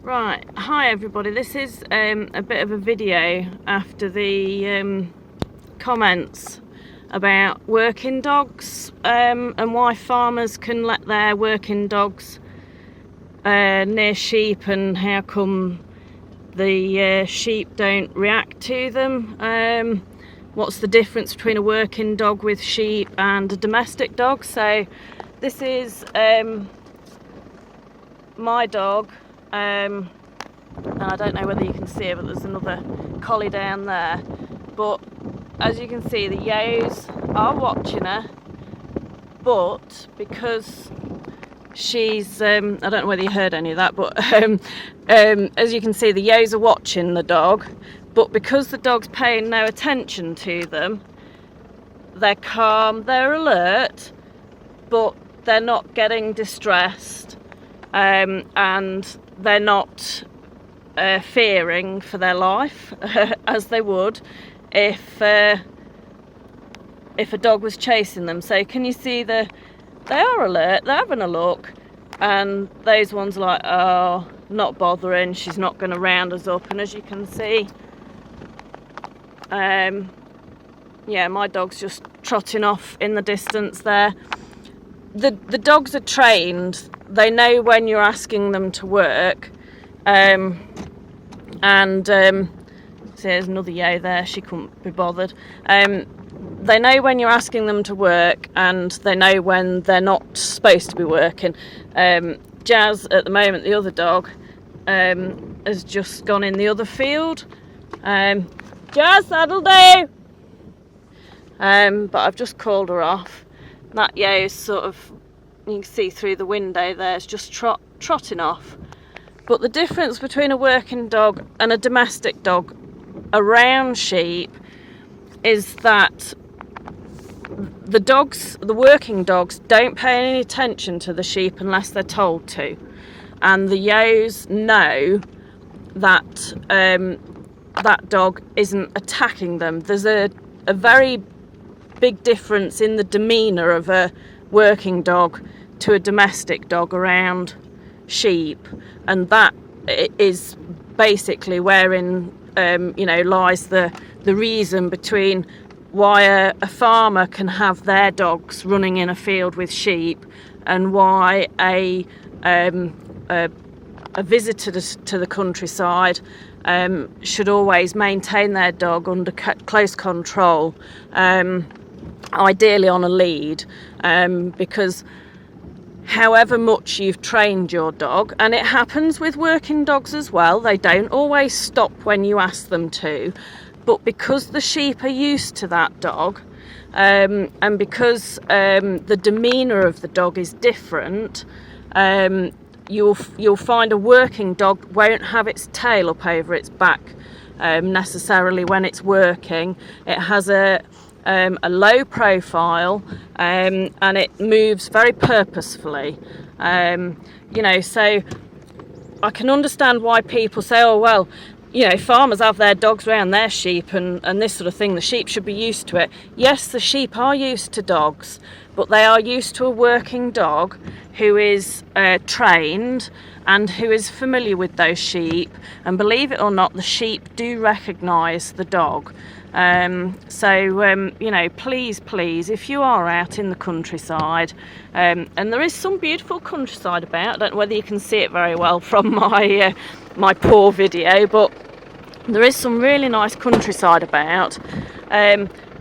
Right, hi everybody. This is a bit of a video after the comments about working dogs and why farmers can let their working dogs near sheep, and how come the sheep don't react to them. What's the difference between a working dog with sheep and a domestic dog? So this is my dog. And I don't know whether you can see it, but there's another collie down there. But as you can see, the yos are watching her, but because she's I don't know whether you heard any of that, but as you can see, the yos are watching the dog, but because the dog's paying no attention to them, they're calm, they're alert, but they're not getting distressed, and they're not fearing for their life as they would if a dog was chasing them. So can you see they are alert, they're having a look, and those ones are like, oh, not bothering, she's not going to round us up. And as you can see, yeah, my dog's just trotting off in the distance there. The dogs are trained, they know when you're asking them to work, and see, there's another yo there, she couldn't be bothered. They know when you're asking them to work, and they know when they're not supposed to be working. Jazz, at the moment, the other dog, has just gone in the other field. Jazz, that'll do! But I've just called her off. That yo is sort of, you can see through the window there, it's just trotting off. But the difference between a working dog and a domestic dog around sheep is that the working dogs don't pay any attention to the sheep unless they're told to, and the yos know that that dog isn't attacking them. There's a very big difference in the demeanour of a working dog to a domestic dog around sheep, and that is basically wherein lies the reason between why a farmer can have their dogs running in a field with sheep, and why a visitor to the countryside should always maintain their dog under close control, ideally on a lead, because however much you've trained your dog, and it happens with working dogs as well, they don't always stop when you ask them to, but because the sheep are used to that dog, and because the demeanour of the dog is different, you'll find a working dog won't have its tail up over its back necessarily when it's working. It has a low profile, and it moves very purposefully. So I can understand why people say, oh well, farmers have their dogs around their sheep and this sort of thing, the sheep should be used to it. Yes, the sheep are used to dogs, but they are used to a working dog who is trained and who is familiar with those sheep, and believe it or not, the sheep do recognise the dog. Please, if you are out in the countryside, and there is some beautiful countryside about, I don't know whether you can see it very well from my poor video, but there is some really nice countryside about.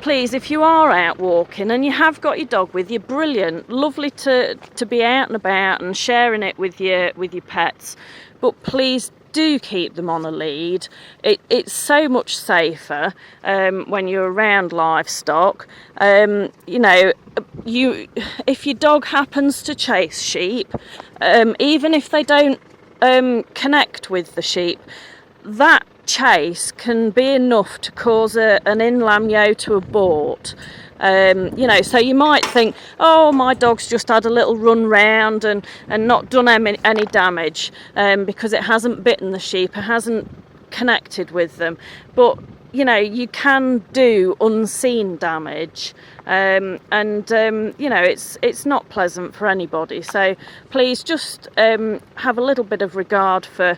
Please, if you are out walking and you have got your dog with you, brilliant, lovely to be out and about and sharing it with your pets, but please do keep them on a lead. It's so much safer when you're around livestock. If your dog happens to chase sheep, even if they don't connect with the sheep, that chase can be enough to cause an in-lamb yo to abort. So you might think, oh, my dog's just had a little run round and not done any damage because it hasn't bitten the sheep, it hasn't connected with them. But you know, you can do unseen damage, and you know, it's not pleasant for anybody. So please just have a little bit of regard for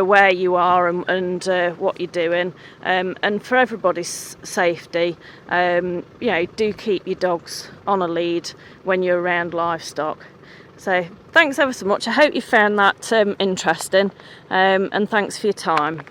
where you are and what you're doing, and for everybody's safety, you know, do keep your dogs on a lead when you're around livestock. So thanks ever so much. I hope you found that interesting, and thanks for your time.